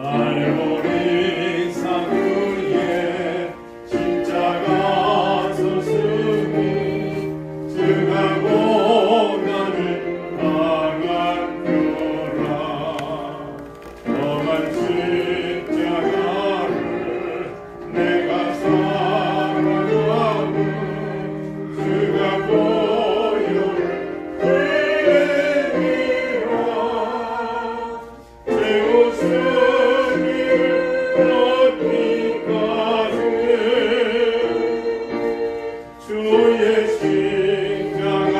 알고리 산 위에 십자가 섰으니 주가 고난을 당하노라. 험한 십자가를 내가 사랑하고 주가 보혈을 흘리리라. 제 웃음을 얻기까지 주의 십자가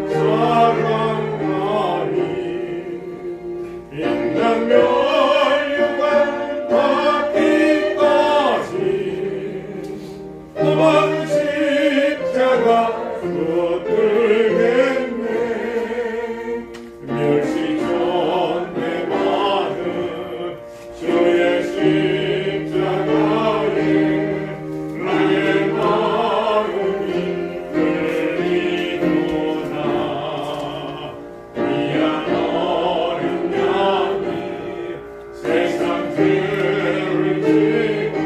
사랑하니 인간 멸류관 받기까지 험한 십자가 붙들겠네. 멸시 전대받은 주의 십자가에 나의 마음이 끌리도다. 미안 어린 양이 세상 죄를 지고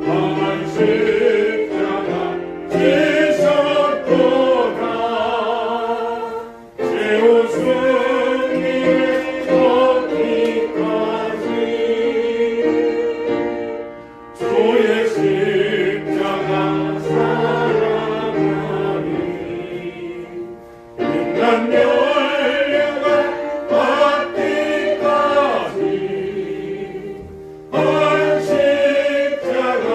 험한 십자가 지셨도다. 제 웃음이 얻기까지 주의 십자가 사랑하니 인간 멸류관 받기까지 험한 십자가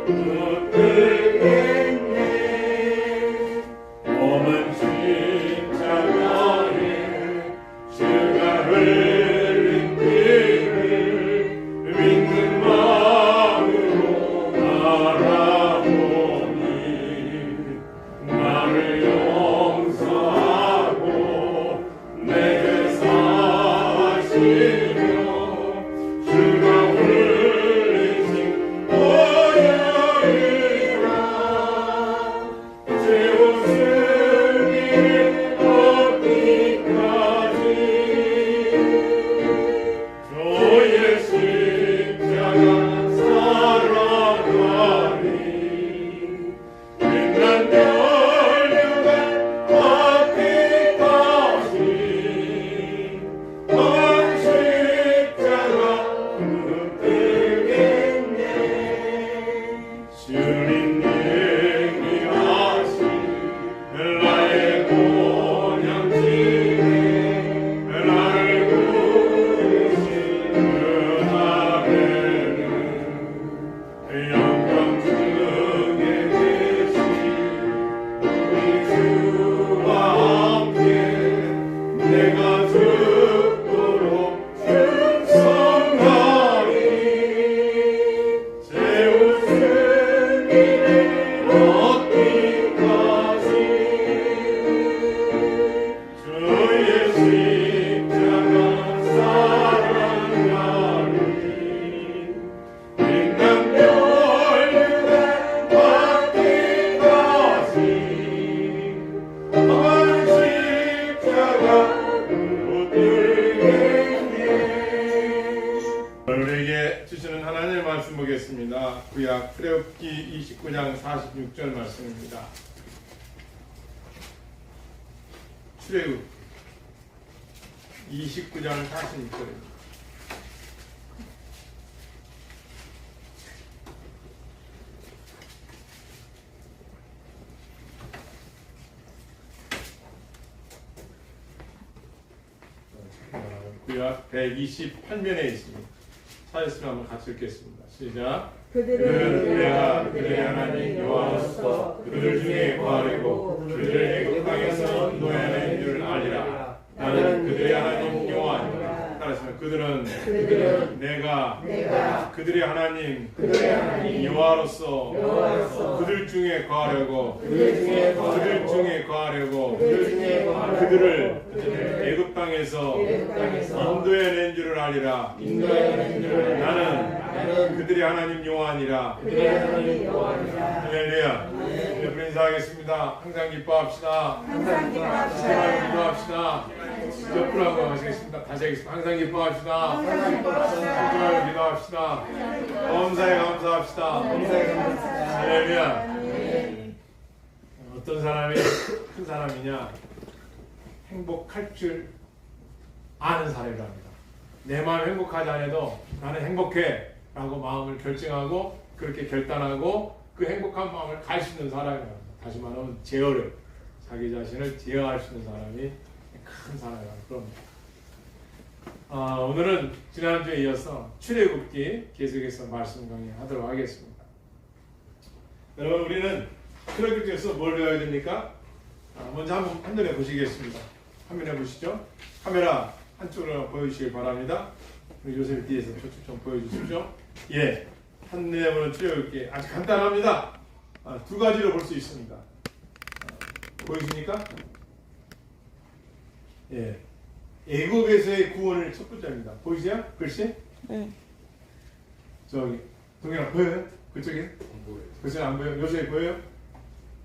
붙들겠네. 험한 십자가에 주가 흘린 피를 믿는 마음으로 바라보니 나를 용서하고 내게 사하시며 주가 흘리신 보혈이라. 제 웃음이 얻기까지 주의 십자가 사랑하니 인간 멸류관 받기까지 험한 십자가 붙들겠네. 주님 얘기하신 나의 본향지에 나를 부르신 그날에는 영광 중에 계신 우리 주와 함께 내가 죽도록 충성하리. 제 웃음이 얻기까지 주의 십자가 사랑하니 인간 멸류관 받기까지 험한 십자가 붙들겠네. 우리에게 주시는 하나님의 말씀 보겠습니다. 구약 출애굽기 29장 46절 말씀입니다. 출애굽 29장 46절입니다. 구약 128면에 있습니다. 찾았으면 한번 같이 읽겠습니다. 시작. 그들은 내가 그들의 하나님 여호와로서 그들 중에 거하려고 그들의 애굽 땅에서 인도하는 줄을 알리라. 나는 그들의 하나님 여호와니라. 따라서 그들은 내가 그들의 하나님 여호와로서 그들 중에 거하려고 그들을 애굽 땅에서 인도해낸 줄을 알리라. 나는 그들의 하나님 여호와니라. 할렐루야. 우리 인사하겠습니다. 항상 기뻐합시다. 기도합시다. 옆으로 한번 하시겠습니다. 다시 하겠습니다. 항상 기뻐합시다. 기도하여 기도합시다. 범사에 감사합시다. 할렐루야. 어떤 사람이 큰 사람이냐? 행복할 줄 아는 사람이랍니다. 내 마음 행복하지 않아도 나는 행복해 라고 마음을 결정하고 그렇게 결단하고 그 행복한 마음을 갈 수 있는 사람이랍니다. 다시 말하면 제어를, 자기 자신을 제어할 수 있는 사람이 큰 사람이라고 그럽니다. 오늘은 지난주에 이어서 출애굽기 계속해서 말씀 강의하도록 하겠습니다. 여러분, 우리는 출애굽기에서 뭘 배워야 됩니까? 먼저 한번 한눈에 보시겠습니다. 화면에 보시죠. 카메라 한쪽으로 보여주시기 바랍니다. 요셉 뒤에서 저쪽 좀 보여주십시오. 예, 한눈에 보는 출애굽기 아주 간단합니다. 두 가지로 볼 수 있습니다. 보이십니까? 예, 애굽에서의 구원을 첫 번째입니다. 보이세요? 글씨? 네. 저기 동현아 보여요? 그쪽에? 안 보여요. 글씨는 안 보여요? 요새 보여요?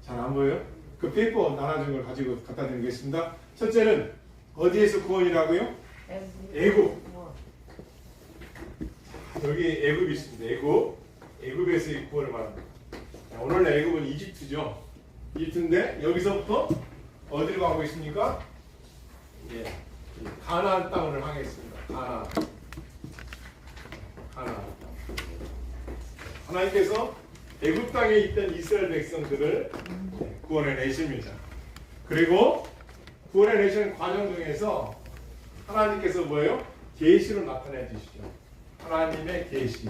잘 안 보여요? 그 페이퍼 나눠준 걸 가지고 갖다 드리겠습니다. 첫째는 어디에서 구원이라고요? 애굽. 여기 애굽이 있습니다. 애굽에서의 구원을 말합니다. 오늘날 애굽은 이집트죠. 이집트인데 여기서부터 어디로 가고 있습니까? 예, 가나안 땅을 향해 있습니다. 가나안. 하나님께서 애굽 땅에 있던 이스라엘 백성들을 구원해 내십니다. 그리고 구원해 내시는 과정 중에서 하나님께서 뭐예요? 계시로 나타내 주시죠. 하나님의 계시.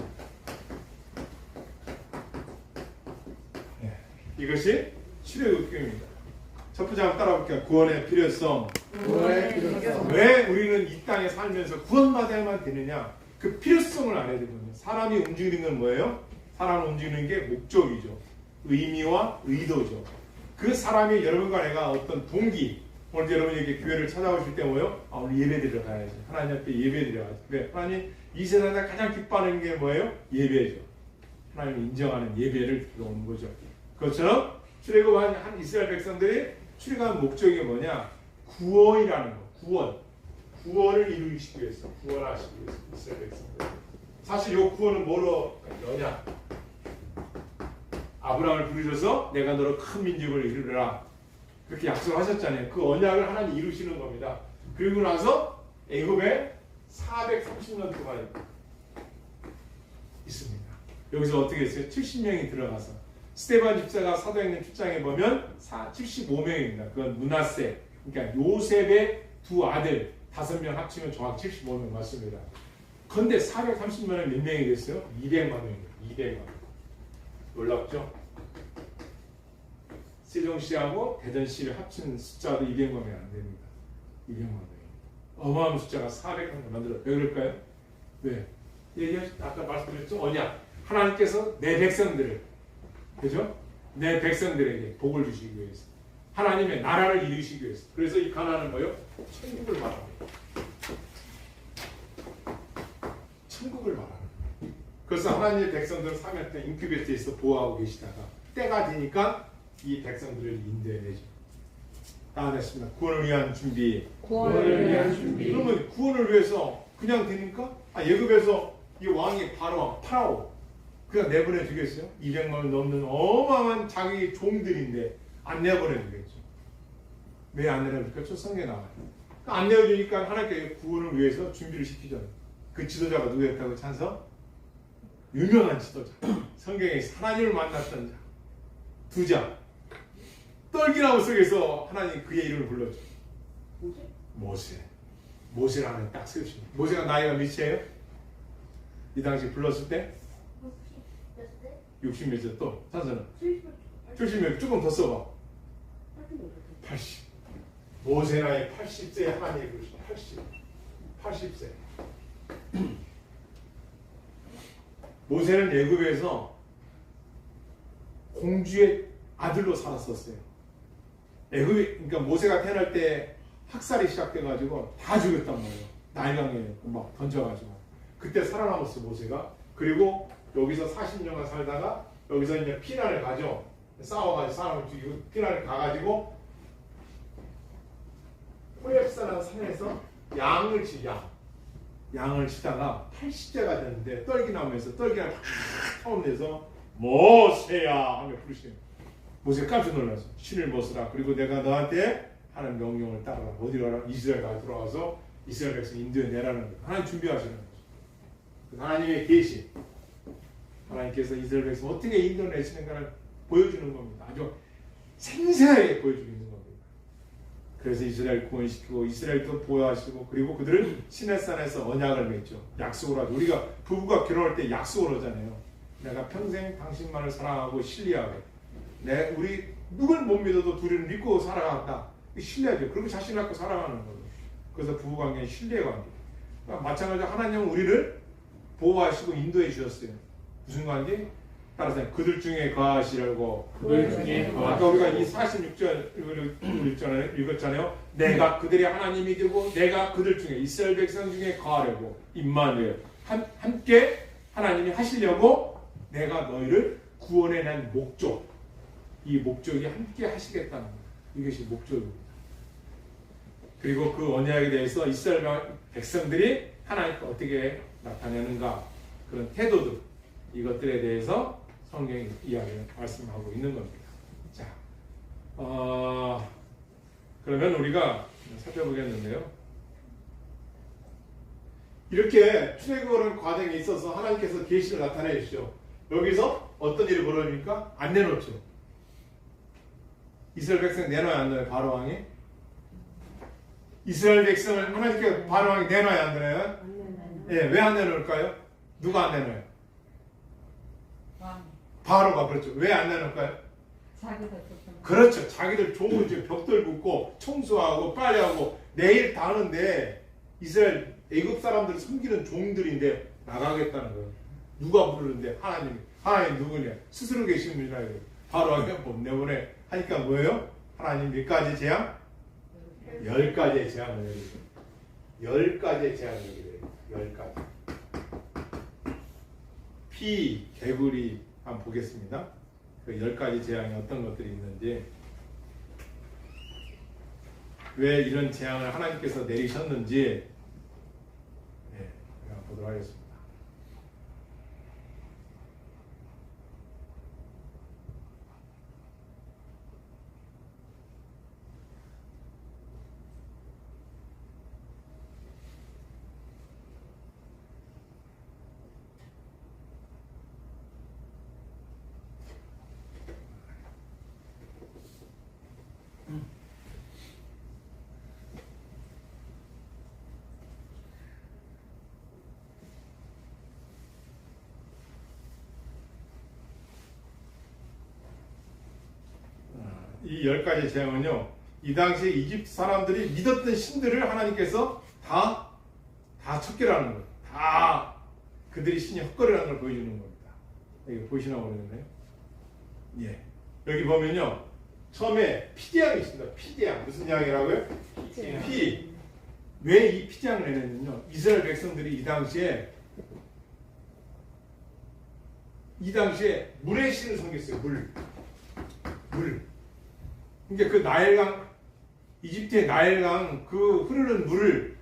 이것이 출애굽기입니다. 첫 번째 한번 따라볼게요. 구원의 필요성. 왜 우리는 이 땅에 살면서 구원받아야만 되느냐? 그 필요성을 알아야 되거든요. 사람이 움직이는 건 뭐예요? 사람을 움직이는 게 목적이죠. 의미와 의도죠. 그 사람이 여러분과 내가 어떤 동기, 오늘 여러분이 이렇게 교회를 찾아오실 때 뭐예요? 오늘 예배 드리러 가야지. 하나님 앞에 예배 드려야지. 왜? 하나님 이 세상에 가장 기뻐하는 게 뭐예요? 예배죠. 하나님을 인정하는 예배를 들어오는 거죠. 그것처럼 출애굽한 이스라엘 백성들이 출애굽한 목적이 뭐냐? 구원이라는 거. 구원을 이루시기 위해서, 구원하시기 위해서 이스라엘 백성들. 사실 이 구원은 뭐로 여냐? 아브라함을 부르셔서 내가 너로 큰 민족을 이루리라 그렇게 약속하셨잖아요. 그 언약을 하나님 이루시는 겁니다. 그리고 나서 애굽에 430년 동안 있습니다. 여기서 어떻게 했어요? 70명이 들어가서 스데반 집사가 사도행전 7장에 보면 75명입니다. 그건 므낫세, 그러니까 요셉의 두 아들 5명 합치면 정확 75명 맞습니다. 그런데 430명은 몇 명이 됐어요? 200만 명입니다. 200만 명. 놀랍죠? 세종시하고 대전시를 합친 숫자도 200만 명이 안 됩니다. 200만 명이. 어마어마한 숫자가 400만 만들어. 왜 그럴까요? 왜? 아까 말씀드렸죠? 언약. 하나님께서 내 백성들을, 그죠? 내 백성들에게 복을 주시기 위해서. 하나님의 나라를 이루시기 위해서. 그래서 이 가나안은 뭐예요? 천국을 말합니다. 천국을 말합니다. 그래서 하나님의 백성들을 3년 동안 인큐베이터에서 보호하고 계시다가 때가 되니까 이 백성들을 인도해내죠. 다 됐습니다. 구원을 위한 준비. 그러면 구원을 위해서 그냥 되니까? 애굽에서 이 왕이 파라오 그냥 내보내 주겠어요? 200만 넘는 어마어마한 자기 종들인데 안 내보내 주겠죠. 왜 안 내보내줄까? 성경에 나와요. 안 내어주니까 하나님께 구원을 위해서 준비를 시키죠. 그 지도자가 누구였다고 찬서? 유명한 지도자. 성경에 하나님을 만났던 자. 두 자. 떨기나무 속에서 하나님 그의 이름을 불렀죠. 모세라는 딱 쓰십니다. 모세가 나이가 몇이에요? 이 당시 불렀을 때? 60몇째 또? 찬서는? 70몇 조금 더 써봐. 80. 모세 나이 80세에 하나님이 부르시죠. 80세. 모세는 애굽에서 공주의 아들로 살았었어요. 그러니까 모세가 태어날 때 학살이 시작돼가지고 다 죽였단 말이에요. 나일강에 막 던져가지고. 그때 살아남았어 모세가. 그리고 여기서 40년간 살다가 여기서 이제 피난을 가죠. 싸워가지고 사람을 죽이고 피난을 가가지고 호렙산이라는 산에서 양을 치, 양을 치다가 80대가 됐는데 떨기나무에서 떨기나무 팍 타오면서 모세야 하며 부르시는 모세가 깜짝 놀라서 신을 벗으라. 그리고 내가 너한테 하는 명령을 따르라. 어디 가라? 이스라엘가 돌아와서 이스라엘 백성 인도에 내라는 거예요. 하나님 준비하시는 거죠. 하나님의 계시. 하나님께서 이스라엘 백성 어떻게 인도 내시는가를 보여주는 겁니다. 아주 생생하게 보여주고 있는 겁니다. 그래서 이스라엘 구원시키고 이스라엘도 보호하시고 그리고 그들은 시내산에서 언약을 맺죠. 약속을 하죠. 우리가 부부가 결혼할 때 약속을 하잖아요. 내가 평생 당신만을 사랑하고 신뢰하고 우리 누굴 못 믿어도 둘이는 믿고 살아간다. 신뢰하죠. 그리고 자신 갖고 살아가는 거죠. 그래서 부부관계는 신뢰의 관계. 그러니까 마찬가지로 하나님은 우리를 보호하시고 인도해 주셨어요. 무슨 관계? 따라서 그들 중에 거하시라고. 그들 중에 아까 우리가 이 46절 읽었잖아요. 내가 그들의 하나님이 되고 내가 그들 중에 이스라엘 백성 중에 거하려고 임마누엘 함께 하나님이 하시려고 내가 너희를 구원해 낸 목적. 이 목적이 함께 하시겠다는 거예요. 이것이 목적입니다. 그리고 그 언약에 대해서 이스라엘 백성들이 하나님께 어떻게 나타내는가 그런 태도들 이것들에 대해서 성경이 말씀하고 있는 겁니다. 자, 그러면 우리가 살펴보겠는데요. 이렇게 출애굽하는 과정에 있어서 하나님께서 계시를 나타내 주시죠. 여기서 어떤 일이 벌어집니까? 안 내놓죠. 이스라엘 백성 내놔야 안 내놔요? 바로 왕이? 이스라엘 백성을 하나님께 바로 왕이 내놔야 안 내놔요? 예, 왜 안 내놓을까요? 누가 안 내놔요? 바로가 그렇죠. 왜 안 내놓을까요? 그렇죠. 자기들 좋은 벽돌 붓고 청소하고 빨래하고 내일 다 하는데 이스라엘 애굽 사람들을 섬기는 종들인데 나가겠다는 거예요. 누가 부르는데 하나님 누구냐? 스스로 계신 분이라 그래요. 바로 왕이 못 내보내 하니까 뭐예요? 하나님 몇 가지 재앙? 10가지의 재앙을 내리죠. 10가지의 재앙을 내리죠. 10가지. 피, 개구리 한번 보겠습니다. 그 10가지 재앙이 어떤 것들이 있는지, 왜 이런 재앙을 하나님께서 내리셨는지 보도록 하겠습니다. 이 10가지 재앙은요, 이 당시에 이집트 사람들이 믿었던 신들을 하나님께서 다 척결하는 거예요. 다 그들이 신이 헛거리라는 걸 보여주는 겁니다. 여기 보시나 모르겠네요. 예. 여기 보면요, 처음에 피재앙이 있습니다. 피재앙. 무슨 재앙이라고요? 피. 왜 이 피재앙을 내냐면요, 이스라엘 백성들이 이 당시에 물의 신을 섬겼어요. 물. 그러니까 그 나일강, 이집트의 나일강 그 흐르는 물을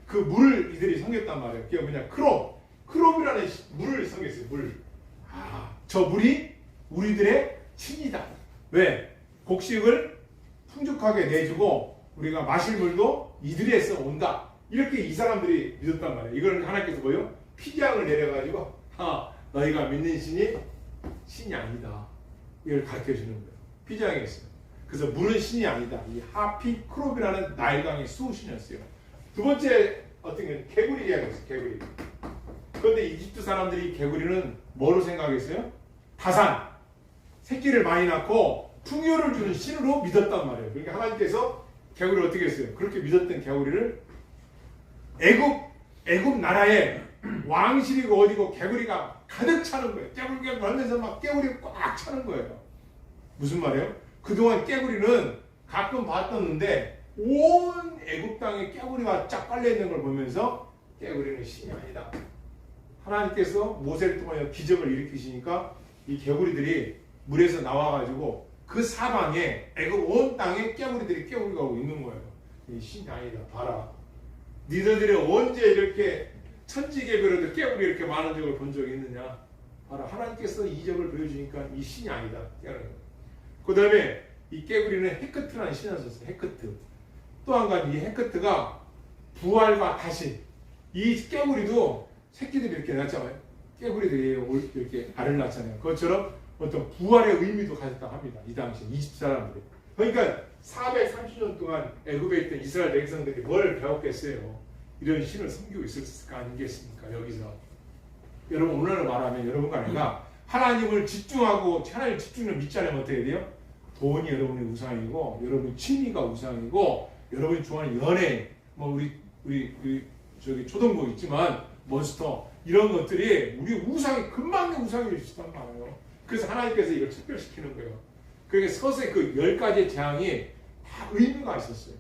이들이 섬겼단 말이에요. 그게 뭐냐? 크롭이라는 물을 섬겼어요. 물. 저 물이 우리들의 신이다. 왜? 곡식을 풍족하게 내주고 우리가 마실 물도 이들에서 온다. 이렇게 이 사람들이 믿었단 말이에요. 이걸 하나님께서 뭐요? 피재앙을 내려가지고 너희가 믿는 신이 아니다. 이걸 가르쳐 주는 거예요. 피재앙이 있어요. 그래서 물은 신이 아니다. 이 하피 크롭이라는 나일강의 수호신이었어요. 두 번째 어떤 게 개구리 재앙이었어요. 개구리. 그런데 이집트 사람들이 개구리는 뭐로 생각했어요? 다산. 새끼를 많이 낳고 풍요를 주는 신으로 믿었단 말이에요. 그러니까 하나님께서 개구리를 어떻게 했어요? 그렇게 믿었던 개구리를 애굽 나라에 왕실이고 어디고 개구리가 가득 차는 거예요. 깨구리가 멀면서 막 깨구리가 꽉 차는 거예요. 무슨 말이에요? 그동안 깨구리는 가끔 봤었는데 온 애굽 땅에 깨구리가 쫙 깔려있는 걸 보면서 깨구리는 신이 아니다. 하나님께서 모세를 통하여 기적을 일으키시니까 이 개구리들이 물에서 나와가지고 그 사방에 애굽 온 땅에 깨구리가 오고 있는 거예요. 이 신이 아니다. 봐라. 니들이 언제 이렇게 천지개별에도 깨울이 이렇게 많은 적을 본 적이 있느냐? 봐라. 하나님께서 이적을 보여주니까 이 신이 아니다. 그 다음에 이 깨구리는 헤크트라는 신을 썼어요. 헤크트. 또 한 가지 이 헤크트가 부활과 다시. 이 깨구리도 새끼들이 이렇게 낳잖아요. 깨구리들이 이렇게 알을 낳잖아요. 그것처럼 어떤 부활의 의미도 가졌다고 합니다. 이 당시 이집트 사람들이. 그러니까 430년 동안 애굽에 있던 이스라엘 백성들이 뭘 배웠겠어요. 이런 신을 섬기고 있을 거 아니겠습니까? 여기서. 여러분 오늘 말하면 여러분과 내가 하나님을 집중하고 하나님 집중을 믿지 않으면 어떻게 돼요? 돈이 여러분의 우상이고 여러분 취미가 우상이고 여러분이 좋아하는 연애 뭐 우리 저기 초등부 있지만 몬스터 이런 것들이 우리 우상이 금방 우상이 될 수 있단 말이에요. 그래서 하나님께서 이걸 특별시키는 거예요. 그러니까 서서히 그 10가지의 재앙이 다 의미가 있었어요.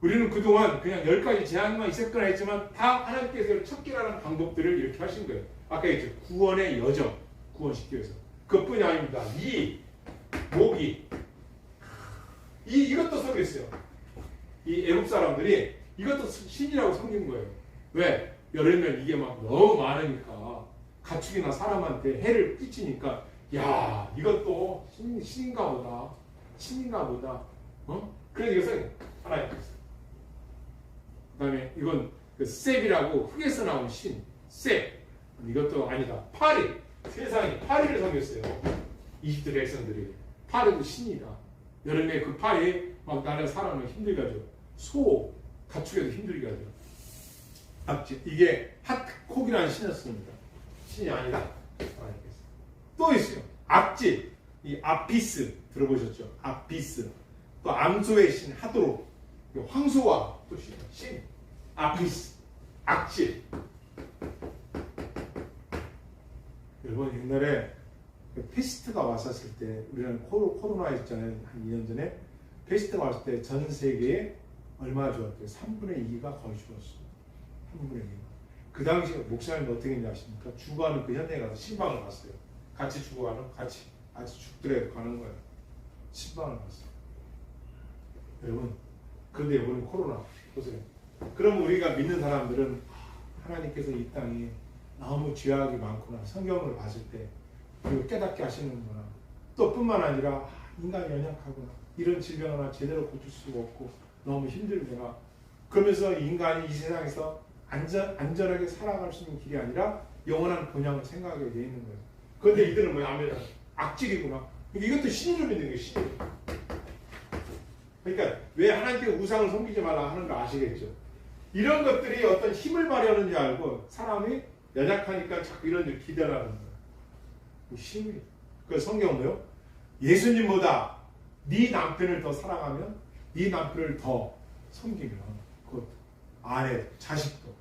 우리는 그동안 그냥 10가지 재앙만 있었거나 했지만 다 하나님께서 척결하는 방법들을 이렇게 하신 거예요. 아까 했죠. 구원의 여정, 구원시키기 위해서. 그것뿐이 아닙니다. 모기. 이것도 섬겼어요. 이 애국 사람들이 이것도 신이라고 섬긴 거예요. 왜? 여름엔 이게 막 너무 많으니까 가축이나 사람한테 해를 끼치니까 야 이것도 신인가 보다. 신인가 보다. 그래서 이것은 하나님께서. 그 다음에 이건 그 셉이라고 흙에서 나온 신. 셉. 이것도 아니다. 파리. 세상에 파리를 섬겼어요. 이집트 백성들이. 파리도 신이다. 여름에 그 파리 막 나는 사람을 힘들게 하죠. 소, 가축에도 힘들게 하죠. 악질. 이게 핫콕이라는 신이었습니다. 신이 아니다. 또 있어요. 악질. 이 아피스 들어보셨죠? 아피스. 또 암소의 신 하도로. 황소와 또 신. 아피스. 악질. 여러분 옛날에 페스트가 왔었을 때 우리는 코로나 있잖아요. 한 2년 전에 페스트가 왔을 때 전 세계에 얼마나 죽었대요? 3분의 2가 거의 죽었어요. 3분의 2가. 그 당시에 목사님도 어떻게 했는지 아십니까? 죽어가는 그 현장에 가서 신방을 갔어요. 같이 죽어가는 같이 죽더라도 가는 거예요. 신방을 갔어요. 여러분 그런데 이번에 코로나 보세요. 그럼 우리가 믿는 사람들은 하나님께서 이 땅에 너무 죄악이 많구나. 성경을 봤을 때 그리고 깨닫게 하시는구나. 또 뿐만 아니라 인간이 연약하구나. 이런 질병을 하나 제대로 고칠 수가 없고 너무 힘들구나. 그러면서 인간이 이 세상에서 안전하게 살아갈 수 있는 길이 아니라 영원한 본향을 생각하게 돼 있는 거예요. 그런데 이들은 뭐야? 악질이구나. 이것도 신을 믿는 거예요. 신. 그러니까 왜 하나님께 우상을 섬기지 말라 하는 거 아시겠죠? 이런 것들이 어떤 힘을 발휘하는지 알고 사람이 연약하니까 자꾸 이런 데 기대하는 거예요. 힘이. 그 성경은 뭐요? 예수님보다 네 남편을 더 사랑하면 네 남편을 더 섬기면 그 아내, 자식도.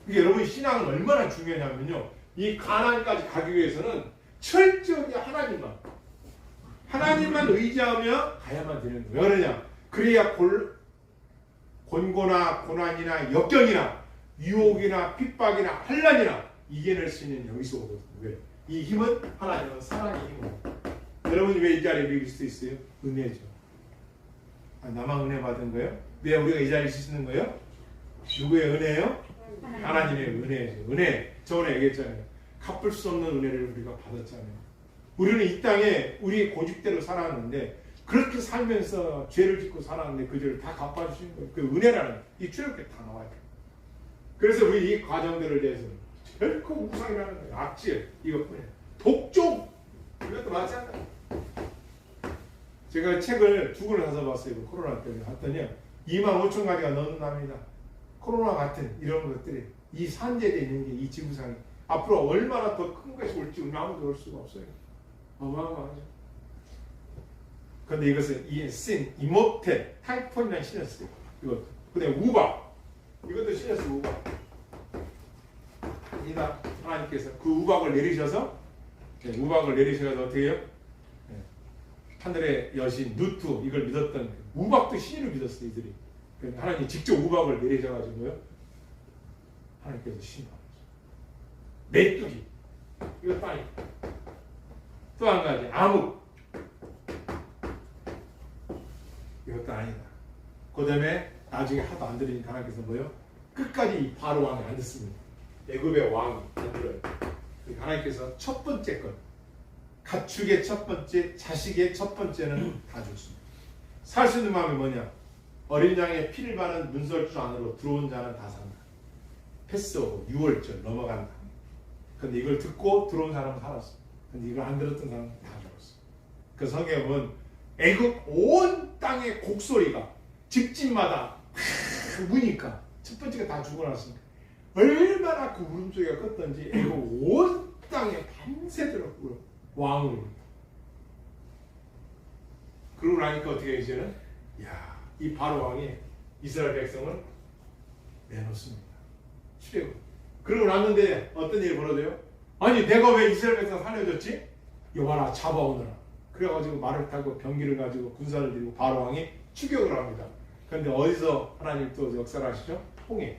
이게 여러분 신앙은 얼마나 중요하냐면요. 이 가나안까지 가기 위해서는 철저히 하나님만 의지하며 가야만 되는 거예요. 왜 그러냐? 그래야 곤고나 고난이나 역경이나 유혹이나 핍박이나 환난이나 이겨낼 수 있는 여기서 오거든요. 왜? 이 힘은 하나님은 사랑의 힘으로. 여러분이 왜 이 자리에 계실 수 있어요? 은혜죠. 나만 은혜 받은 거예요? 왜 우리가 이 자리에 있는 거예요? 누구의 은혜예요? 하나님의 은혜죠. 은혜. 저번에 얘기했잖아요. 갚을 수 없는 은혜를 우리가 받았잖아요. 우리는 이 땅에 우리 고집대로 살았는데 그렇게 살면서 죄를 짓고 살았는데 그 죄를 다 갚아주시는 거예요. 그 은혜라는 이 출애굽에 다 나와요. 그래서 우리 이 과정들을 대해서는 결코 우상이라는 거예요. 악질 이것뿐이에요. 독종 이것도 마찬가지예요. 제가 책을 두 권을 사서 봤어요. 코로나 때문에 봤더니 25,000가지가 넘는답니다. 코로나 같은 이런 것들이 이 산재되어 있는 게 이 지구상에 앞으로 얼마나 더 큰 것이 올지 우리 아무도 올 수가 없어요. 어마어마하죠. 그런데 이것은 이모텔 타이폰이라는 신이었어요. 이것도. 근데 우박 이것도 신이었어요. 우박. 이다 하나님께서 그 우박을 내리셔서 어떻게 해요? 하늘의 여신 누투 이걸 믿었던 우박도 신으로 믿었어요. 이들이. 하나님 직접 우박을 내리셔가지고요. 하나님께서 신하셨어요. 메뚜기 이것도 아니고 또 한 가지 암흑 이것도 아니다. 그 다음에 나중에 하도 안 들으니까 하나님께서 뭐요? 끝까지 이 바로 왕이 안 듣습니다. 애굽의 왕이 안 들어요. 하나님께서 첫 번째 것, 가축의 첫 번째, 자식의 첫 번째는 다 줬습니다. 살 수 있는 마음이 뭐냐? 어린 양의 피를 바른 문설주 안으로 들어온 자는 다 산다. 패스오버, 6월절 넘어간다. 근데 이걸 듣고 들어온 사람은 살았어. 근데 이걸 안 들었던 사람은 다 죽었어. 그 성경에 보면 애굽 온 땅의 곡소리가 집집마다 우니까 첫 번째가 다 죽어 났으니까 얼마나 그 울음소리가 컸던지 애굽 온 땅에 밤새도록 왕을. 그러고 나니까 어떻게 이제는 이 바로 왕이 이스라엘 백성을 내놓습니다. 출애굽. 그러고 났는데 어떤 일이 벌어져요? 아니 내가 왜 이스라엘 백성 살려줬지? 여봐라 잡아오느라. 그래가지고 말을 타고 병기를 가지고 군사를 들이고 바로 왕이 추격을 합니다. 그런데 어디서 하나님 또 역사를 하시죠? 홍해.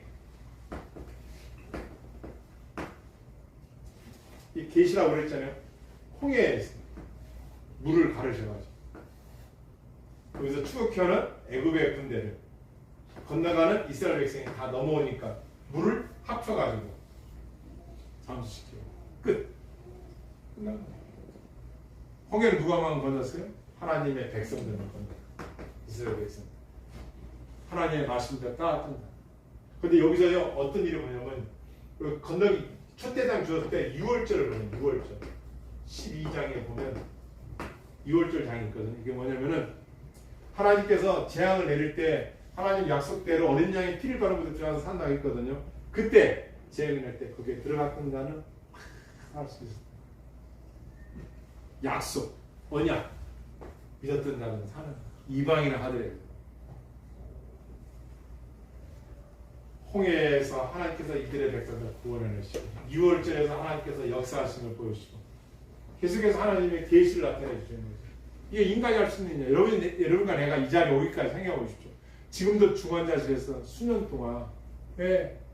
이 계시라고 그랬잖아요. 홍해에 있습니다. 물을 가르셔가지고 거기서 추격해오는 애굽의 군대를 건너가는 이스라엘 백성이 다 넘어오니까 물을 합쳐가지고 잠수시키고 끝. 끝난 거예요. 홍해를 누가만 건넜어요? 하나님의 백성들만 건넜어요. 이스라엘 백성. 하나님의 말씀대로 따랐단다. 근데 여기서요 어떤 일이 뭐냐면 건너기 첫 대상 주었을 때 6월절을 보면 6월절 12장에 보면 6월절 장이 있거든요. 이게 뭐냐면은 하나님께서 재앙을 내릴 때 하나님 약속대로 어린 양의 피를 바른 곳에 들어가서 산다고 했거든요. 그때 재앙을 낼 때 거기에 들어갔던 자는 살 수 있어요. 약속, 언약 믿었던 자는 사는 이방이나 하더라도 홍해에서 하나님께서 이들의 백성을 구원해내시고 6월절에서 하나님께서 역사하심을 보여주시고 계속해서 하나님의 계시를 나타내 주시는 거죠. 이게 인간이 할 수 있는 일이냐. 여러분과 내가 이 자리에 오기까지 생각해 보십시오. 지금도 중환자실에서 수년 동안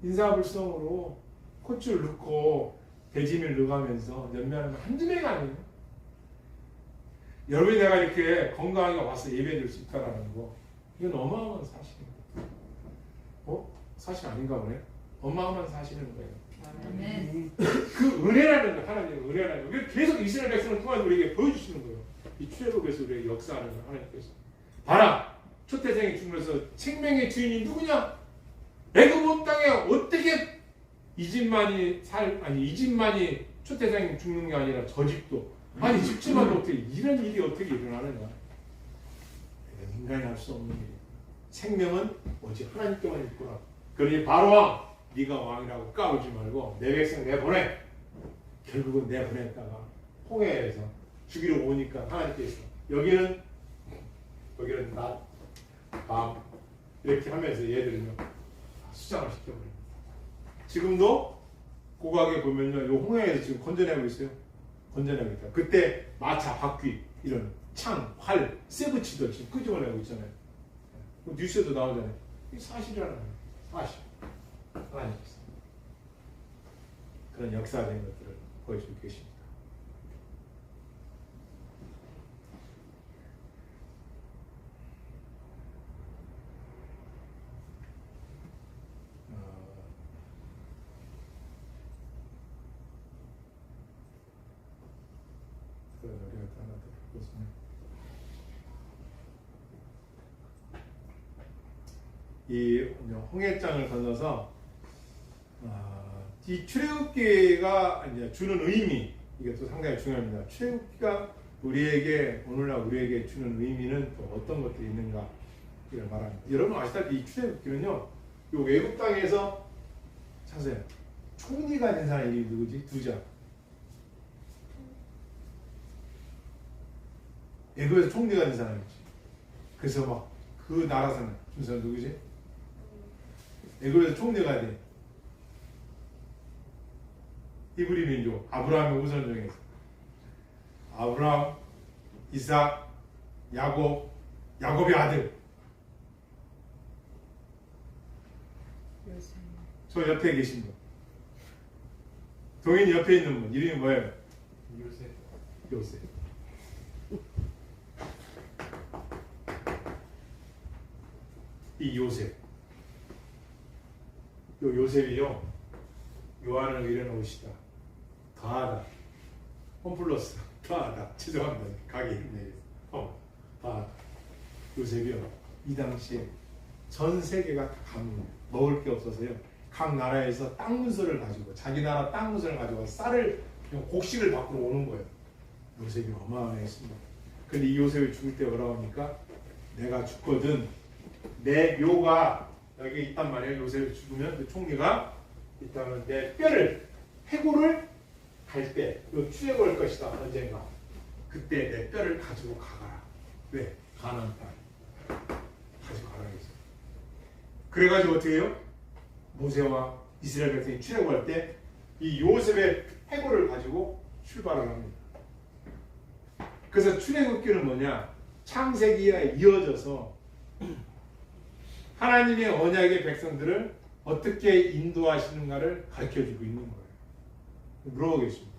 인사불성으로 콧줄 넣고 대짐을 넣어가면서 연매하는 건 한두 명이 아니에요. 여러분이 내가 이렇게 건강하게 와서 예배드릴 수 있다는 거 이건 어마어마한 사실입니다. 사실 아닌가 보네. 어마어마한 사실인 거예요. 그 은혜라는 거, 하나님의 은혜라는 거. 계속 이스라엘 백성을 통해서 우리에게 보여주시는 거예요. 이 출애굽에서 우리에게 역사하는 거 하나님께서. 봐라, 초태생이 죽으면서 생명의 주인이 누구냐? 애굽 온 땅에 어떻게 이 집만이 초태생이 죽는 게 아니라 저 집도 아니 집집마다 어떻게 이런 일이 어떻게 일어나는가? 인간이 할 수 없는 일이에요. 생명은 오직 하나님께만 있구나. 그러니 바로 왕, 네가 왕이라고 까불지 말고 내 백성 내보내. 결국은 내보냈다가 홍해에서 죽이러 오니까 하나님께서 여기는 낮, 밤 이렇게 하면서 얘들을 수장을 시켜버립니다. 지금도 고각에 보면요, 요 홍해에서 지금 건져내고 있어요. 건져내고 있다. 그때 마차, 바퀴 이런 창, 활, 쇠붙이도 지금 끄집어내고 있잖아요. 뉴스에도 나오잖아요. 이게 사실이라는 거예요. 사실. 하나님께서 그런 역사된 것들을 보여주고 계십니다. 그런 노래가 하나 더 듣겠습니다. 이 홍해장을 건너서 이 출애굽기가 이제 주는 의미, 이게 또 상당히 중요합니다. 출애굽기가 오늘날 우리에게 주는 의미는 또 어떤 것들이 있는가 이걸 말합니다. 여러분 아시다시피 이 출애굽기는요, 요 외국 땅에서 찾으세요. 총리가 된 사람이 누구지? 두자. 애굽에서 총리가 된 사람이지. 그래서 막 그 나라 사람 준사람 누구지? 애굽에서 총리가 돼. 히브리 민족 아브라함의 우선정에서 아브라함, 이삭, 야곱의 아들. 저 옆에 계신 분. 동인이 옆에 있는 분 이름이 뭐예요? 요셉. 이 요셉. 요셉이요. 요한을 이려놓으시다. 더하다. 홈플러스. 더하다. 죄송합니다. 가게 힘내요. 더하다. 요셉이요. 이 당시에 전 세계가 먹을 게 없어서요. 각 나라에서 땅 문서를 가지고 자기 나라 땅 문서를 가지고 쌀을 곡식을 밖으로 오는 거예요. 요셉이 어마어마했습니다. 근데 이 요셉이 죽을 때 뭐라고 합니까? 내가 죽거든 내 묘가 여기 있단 말이에요. 요셉이 죽으면 그 총리가 있다면 내 뼈를 해골을 갈 때 출애굽할 것이다. 언젠가 그때 내 뼈를 가지고 가거라. 왜? 가나안 땅 가지고 가라 했어요. 그래가지고 어떻게 해요? 모세와 이스라엘 백성이 출애굽할 때 이 요셉의 해골을 가지고 출발을 합니다. 그래서 출애굽기는 뭐냐? 창세기에 이어져서 하나님의 언약의 백성들을 어떻게 인도하시는가를 가르쳐주고 있는 거예요. 물어보겠습니다.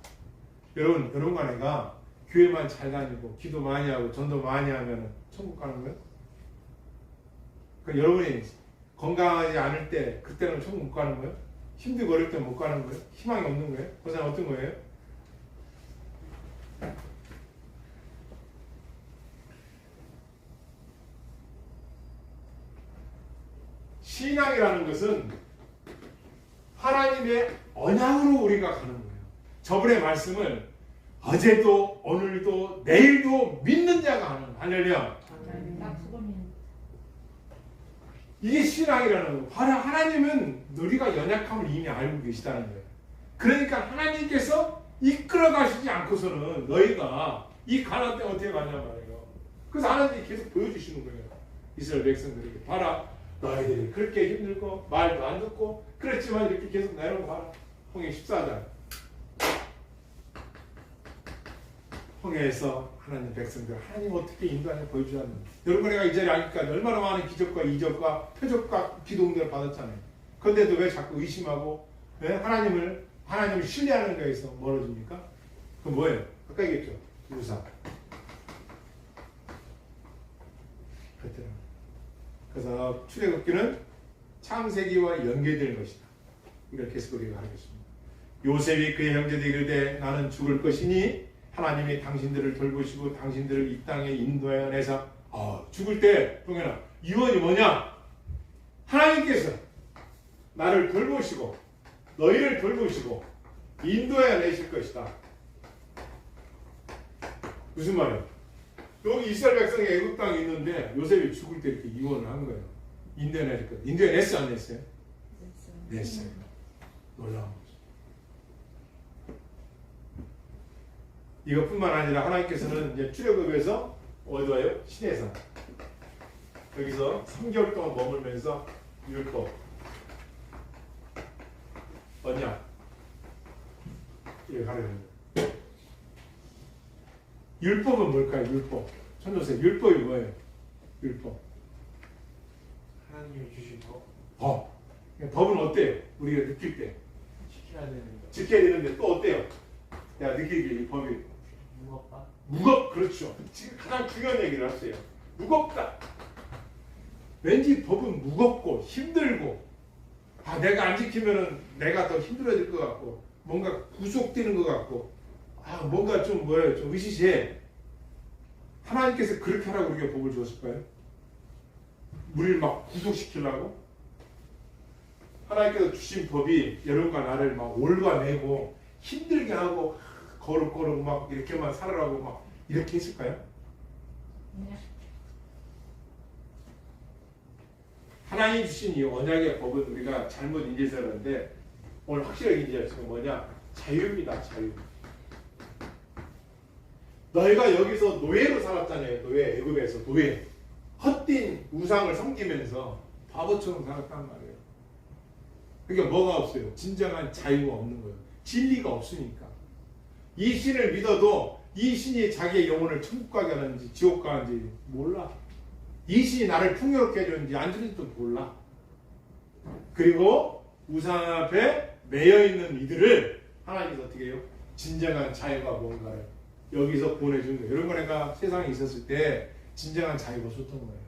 여러분과 내가 교회만 잘 다니고 기도 많이 하고 전도 많이 하면 천국 가는 거예요? 그러니까 여러분이 건강하지 않을 때 그때는 천국 못 가는 거예요? 힘들고 어릴 때 못 가는 거예요? 희망이 없는 거예요? 그 사람 어떤 거예요? 신앙이라는 것은 하나님의 언약으로 우리가 가는 거예요. 저번의 말씀을 어제도 오늘도 내일도 믿는 자가 하는 할렐루야. 이게 신앙이라는 거예요. 하나님은 우리가 연약함을 이미 알고 계시다는 거예요. 그러니까 하나님께서 이끌어 가시지 않고서는 너희가 이 가나안 땅 어떻게 가냐 말이에요. 그래서 하나님이 계속 보여주시는 거예요. 이스라엘 백성들에게 봐라. 너희들이 그렇게 힘들고 말도 안 듣고 그랬지만 이렇게 계속 내려오고 봐라. 홍해 14장 홍해에서 하나님 백성들 하나님 어떻게 인도하냐 보여주자는 여러분 내가 이 자리에 앉기까지 얼마나 많은 기적과 이적과 표적과 기도응답을 받았잖아요. 그런데도 왜 자꾸 의심하고 왜 하나님을 신뢰하는 거에서 멀어집니까? 그건 뭐예요? 아까 얘기했죠. 우상. 그래서 출애굽기는 창세기와 연계될 것이다. 이렇게 해서 우리가 하겠습니다. 요셉이 그의 형제들에게 이르되 나는 죽을 것이니 하나님이 당신들을 돌보시고 당신들을 이 땅에 인도하여 내사 죽을 때 동현아 유언이 뭐냐? 하나님께서 나를 돌보시고 너희를 돌보시고 인도하여 내실 것이다. 무슨 말이야? 여기 이스라엘 백성이 애굽 땅에 있는데 요셉이 죽을 때 이렇게 유언을 한 거예요. 인도해 내실 거예요. 인도해 냈어 안 냈어요? 냈어요. 놀라운 거죠. 이것뿐만 아니라 하나님께서는 이제 출애굽에서 어디 와요? 시내산. 여기서 3개월 동안 머물면서 율법, 언약 이렇게 가르치는 거예요. 율법은 뭘까요? 율법. 천도세 율법이 뭐예요? 율법. 하나님이 주신 법. 법. 법은 어때요? 우리가 느낄 때 지켜야 되는 거. 지켜야 되는데 또 어때요? 내가 느끼기에 이 법이 무겁다. 그렇죠. 지금 가장 중요한 얘기를 하세요. 무겁다. 왠지 법은 무겁고 힘들고 내가 안 지키면은 내가 더 힘들어질 것 같고 뭔가 구속되는 것 같고 뭔가 좀 좀 의시시해. 하나님께서 그렇게 하라고 우리가 법을 주었을까요? 우리를 막 구속시키려고? 하나님께서 주신 법이 여러분과 나를 막 올가매고 힘들게 하고 거룩거룩 막 이렇게만 살아라고 막 이렇게 했을까요? 네. 하나님 주신 이 언약의 법은 우리가 잘못 인지해서 그런데 오늘 확실하게 인지할 수 있는 뭐냐? 자유입니다. 자유. 너희가 여기서 노예로 살았잖아요. 노예, 애굽에서 노예. 헛된 우상을 섬기면서 바보처럼 살았단 말이에요. 그러니까 뭐가 없어요? 진정한 자유가 없는 거예요. 진리가 없으니까. 이 신을 믿어도 이 신이 자기의 영혼을 천국 가게 하는지 지옥 가는지 몰라. 이 신이 나를 풍요롭게 해주는지 안 주는지도 몰라. 그리고 우상 앞에 매여있는 이들을 하나님께서 어떻게 해요? 진정한 자유가 뭔가를 여기서 보내준 거예요. 이런 거 내가 세상에 있었을 때 진정한 자유가 없었던 거예요.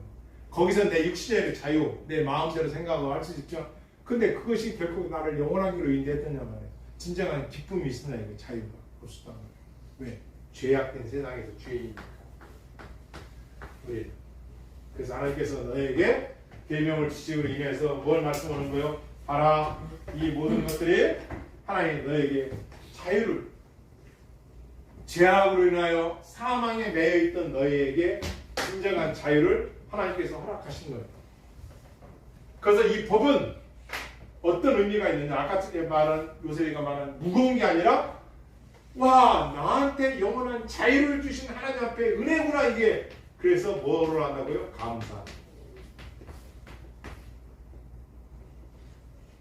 거기서 내 육신의 자유, 내 마음대로 생각을 할 수 있죠. 근데 그것이 결국 나를 영원하기로 인도했느냐 말이에요. 진정한 기쁨이 있으나 이거 자유가 없었단 말이에요. 왜? 죄악된 세상에서 죄인이니까. 왜? 그래서 하나님께서 너에게 계명을 주심으로 인해서 뭘 말씀하는 거예요? 봐라, 이 모든 것들이 하나님 너에게 자유를, 죄악으로 인하여 사망에 매여 있던 너희에게 진정한 자유를 하나님께서 허락하신 거예요. 그래서 이 법은 어떤 의미가 있느냐? 아까 말한 요셉이가 말한 무거운 게 아니라 와, 나한테 영원한 자유를 주신 하나님 앞에 은혜구나 이게. 그래서 뭐를 한다고요? 감사.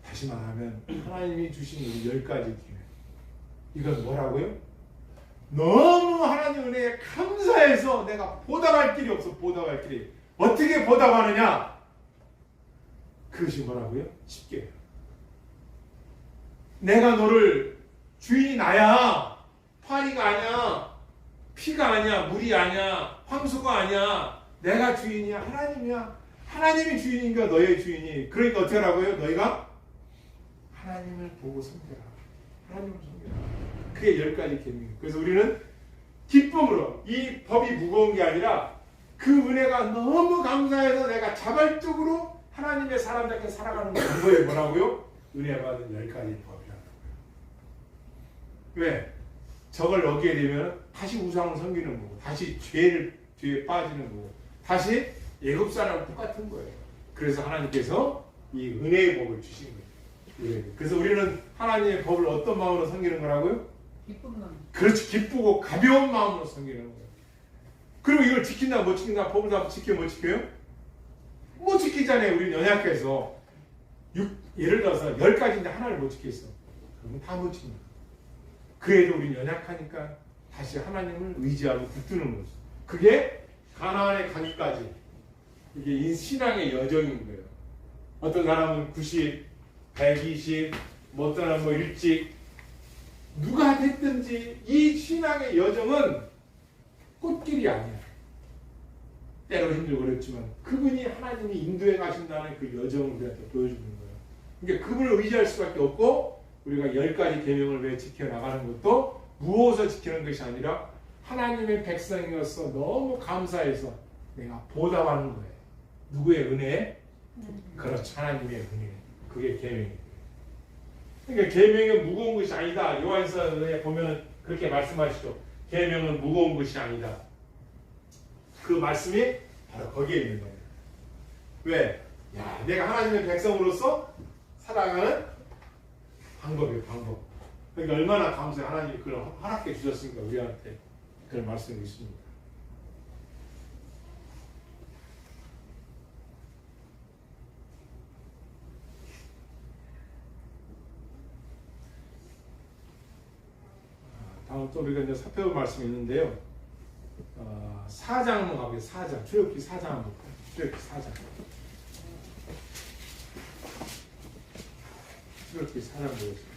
다시 말하면 하나님이 주신 이 10가지 기회. 이건 뭐라고요? 너무 하나님 은혜에 감사해서 내가 보답할 길이 없어. 보답할 길이. 어떻게 보답하느냐? 그것이 뭐라고요? 쉽게. 내가 너를 주인이 나야. 파리가 아니야. 피가 아니야. 물이 아니야. 황소가 아니야. 내가 주인이야. 하나님이야. 하나님이 주인인가 너의 주인이. 그러니까 어떻게 하라고요? 너희가 하나님을 보고 섬겨라. 하나님을 섬겨라. 그게 10가지 계명이에요. 그래서 우리는 기쁨으로 이 법이 무거운 게 아니라 그 은혜가 너무 감사해서 내가 자발적으로 하나님의 사람답게 살아가는 거에 뭐라고요? 은혜 받은 10가지 법이라는 거예요. 왜? 저걸 어기게 되면 다시 우상을 섬기는 거고 다시 죄에 빠지는 거고 다시 애굽 사람과 똑같은 거예요. 그래서 하나님께서 이 은혜의 법을 주신 거예요. 그래서 우리는 하나님의 법을 어떤 마음으로 섬기는 거라고요? 기쁜 마음. 그렇지. 기쁘고 가벼운 마음으로 섬기는 거예요. 그리고 이걸 지킨다 못 지킨다 법을 다 지켜 못 지켜요? 못 지키잖아요. 우리는 연약해서 예를 들어서 10가지인데 하나를 못 지켰어. 그러면 다 못 지킨다. 그래도 우리는 연약하니까 다시 하나님을 의지하고 붙드는 거죠. 그게 가나안에 가기까지 이게 신앙의 여정인 거예요. 어떤 사람은 90, 120, 뭐 어떤 사람은 뭐 일찍 누가 됐든지 이 신앙의 여정은 꽃길이 아니야. 때로 힘들고 그랬지만 그분이 하나님이 인도해 가신다는 그 여정을 우리한테 보여주는 거예요. 그러니까 그분을 의지할 수밖에 없고 우리가 10가지 계명을 왜 지켜나가는 것도 무엇을 지키는 것이 아니라 하나님의 백성이어서 너무 감사해서 내가 보답하는 거예요. 누구의 은혜? 그렇죠. 하나님의 은혜. 그게 계명이에요. 그러니까 계명은 무거운 것이 아니다. 요한서에 보면 그렇게 말씀하시죠. 계명은 무거운 것이 아니다. 그 말씀이 바로 거기에 있는 거예요. 왜? 야, 내가 하나님의 백성으로서 살아가는 방법이에요. 방법. 그러니까 얼마나 감사해. 하나님이 그걸 허락해 주셨으니까 우리한테 그런 말씀이 있습니다. 다음 또 우리가 이제 살펴볼 말씀이 있는데요. 4장 한번 가보겠습니다. 4장. 출애굽기 4장 한번 볼까요? 출애굽기 4장. 출애굽기 4장 보겠습니다.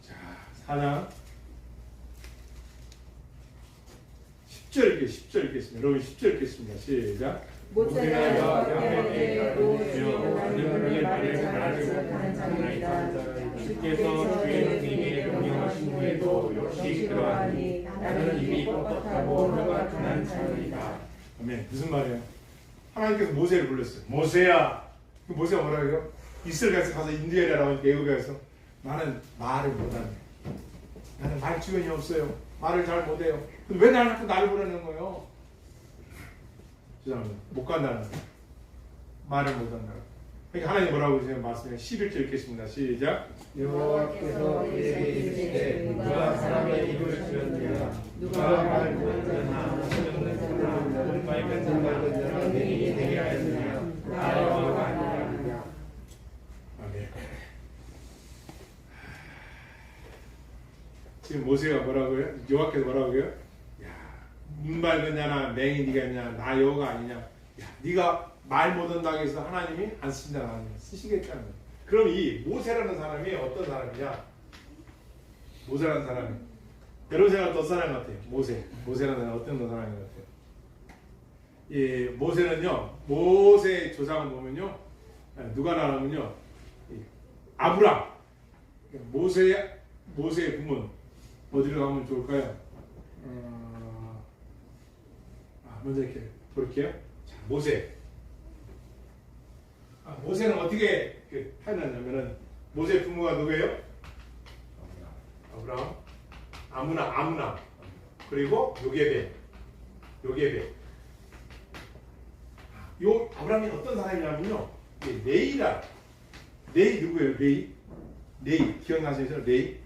자, 4장 10절 읽겠습니다. 여러분 10절 읽겠습니다. 시작. 모세가 여호와께 노시며 하나님의 말을 알지 못하는 자니이다. 주께서 주인님의 명령하신 후에도 역시 그러하니 나는 입이 뻣뻣하고 혀가 둔한 자니이다. 아멘. 무슨 말이에요? 하나님께서 모세를 불렀어요. 모세야. 모세가 뭐라고 해요? 이스라엘에서 가서 인디애나라고 애굽에 가서 나는 말을 못하네. 나는 말주변이 없어요. 말을 잘 못해요. 왜 나를 부르는 거예요? 죄송합니다. 못 간다는 거예요. 말을 못한다. 그러니까 하나님 뭐라고 하세요? 말씀에 11절 읽겠습니다. 시작. 여호와께서 내게 이르시되 누가 사람의 입을 지었느냐 누가 말 못하는 자나 시없는 자나 눈 빨간 자나 맹인이 되게 하였느냐 나 여호와가 아니냐. 아멘. 지금 모세가 뭐라고요? 여호와께서 뭐라고요? 야, 눈 밝은 자나 맹인이가 있냐 나 여호가 아니냐. 야, 네가 말 못한다고 해서 하나님이 안 쓰신다는 거야. 쓰시겠다는 거야. 그럼 이 모세라는 사람이 어떤 사람이냐? 모세라는 사람이 여러분 생각 어떤 사람 같아요? 모세라는 사람 어떤 사람인 것 같아요? 이 모세는요, 모세의 조상을 보면요, 누가 나오면요, 아브람. 모세의 부문 어디로 가면 좋을까요? 먼저 이렇게 볼게요. 자, 모세는 어떻게 표현하냐면은 모세의 부모가 누구예요? 아브람, 아무나, 그리고 요게벳. 요 아브람이 어떤 사람이냐면요, 네이 누구예요? 네이 기억나시죠? 네이.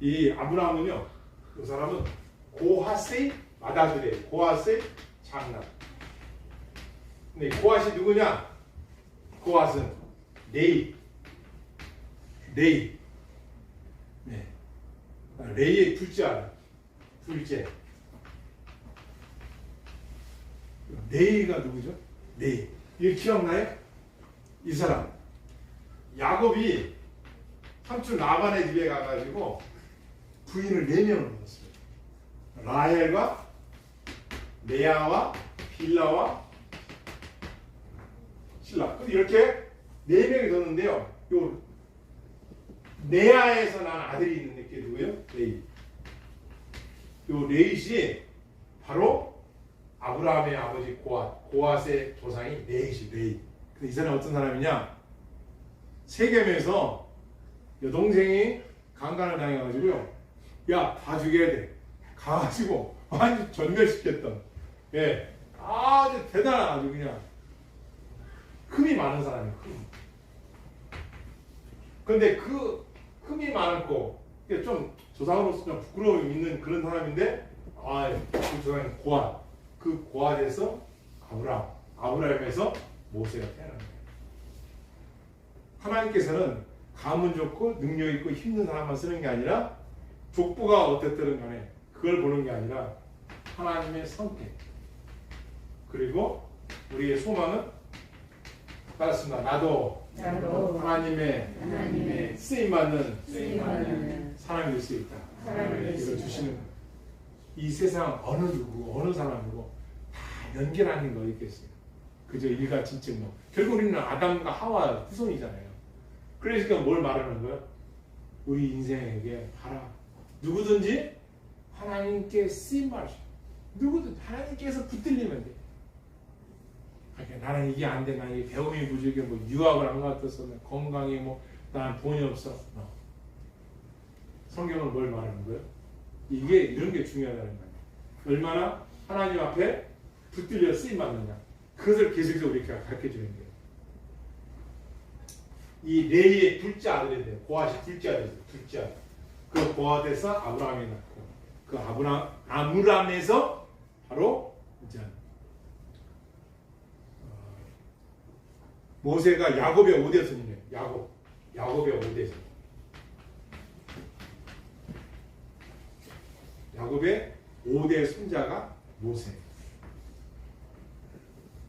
이 아브람은요, 그 사람은 고핫의 맏아들이에요. 고핫의 장남. 근데 고핫이 누구냐? 고핫은 네이. 네. 레이의 둘째. 네이가 누구죠? 네이. 이거 기억나요? 이 사람. 야곱이 삼촌 라반의 집에 가가지고 부인을 4명을 얻었어요. 라헬과 레아와 빌라와 실라. 근데 이렇게 4명이 뒀는데요. 요 레아에서 난 아들이 있는데 그게 누구예요? 레이. 요 레이시 바로 아브라함의 아버지 고핫의 조상이 레이. 근데 이 사람은 어떤 사람이냐? 세겜에서 여동생이 강간을 당해가지고요. 야, 다 죽여야 돼. 가가지고 완전 전멸시켰던. 예, 아주 대단한 아주 그냥 흠이 많은 사람이에요. 근데 그 흠이 많고 좀 조상으로서 좀 부끄러움이 있는 그런 사람인데, 그 조상이 고핫. 그 고핫에서 아브라함에서 모세가 태어난 거예요. 하나님께서는 가문 좋고 능력 있고 힘든 사람만 쓰는 게 아니라 족보가 어땠든 간에 그걸 보는 게 아니라 하나님의 선택, 그리고 우리의 소망은 따랐습니다. 나도 하나님의 쓰임받는 사람이 될 수 있다. 이걸 주시는 거예요. 이 세상 어느 누구 어느 사람이고 다 연결하는 거 있겠어요. 그저 일가친증 뭐. 결국 우리는 아담과 하와 후손이잖아요. 그러니까 뭘 말하는 거야? 우리 인생에게 봐라. 누구든지 하나님께 쓰임받으셔. 누구든지 하나님께서 붙들리면 돼. 그러니까 나는 이게 안 돼. 나는 배움이 부족해. 뭐 유학을 안 갔어서 건강에 뭐 나는 돈이 없어. 성경은 뭘 말하는 거예요? 이게 이런 게 중요하다는 거예요. 얼마나 하나님 앞에 붙들려 쓰임 받느냐. 그것을 계속해서 우리가 가르쳐 주는 거예요. 이 레이의 둘째 아들인데 고핫이 둘째 아들. 그 고핫에서 아브라함이 낳고 그 아브라함에서 바로 이제 모세가 야곱의 5대 손이에요. 야곱의 5대 손. 야곱의 5대 손자가 모세.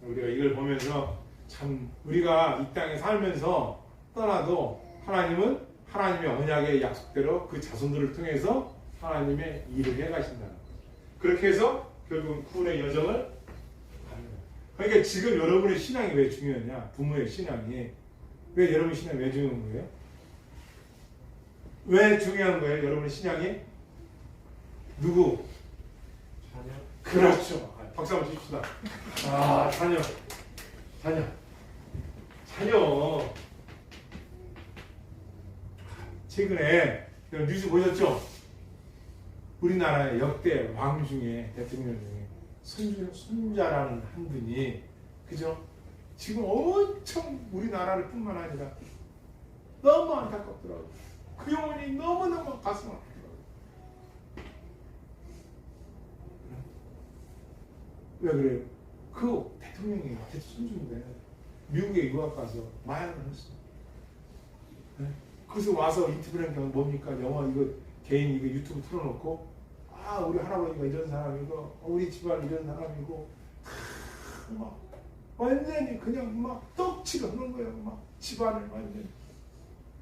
우리가 이걸 보면서 참 우리가 이 땅에 살면서 떠나도 하나님은 하나님의 언약의 약속대로 그 자손들을 통해서 하나님의 일을 해가신다는 거예요. 그렇게 해서 결국은 구원의 여정을 가는 거예요. 그러니까 지금 여러분의 신앙이 왜 중요하냐? 부모의 신앙이 왜 여러분의 신앙이 왜 중요한 거예요? 왜 중요한 거예요? 여러분의 신앙이? 누구? 자녀. 그렇죠. 박수 한번 주십시다. 자녀. 최근에 뉴스 보셨죠? 우리나라의 역대 왕 중에 대통령 중에 손자라는 한 분이 그죠? 지금 엄청 우리나라를 뿐만 아니라 너무 안타깝더라고요. 그 영혼이 너무너무 가슴 아프더라고요. 왜 그래요? 그 대통령이 손주인데 미국에 유학 가서 마약을 했어. 네? 그래서 와서 인터뷰를 한 게 뭡니까? 영화 이거 개인 이거 유튜브 틀어놓고 우리 할아버지가 이런 사람이고 우리 집안 이런 사람이고 막 완전히 그냥 막 떡치고 하는 거예요. 막 집안을 완전히.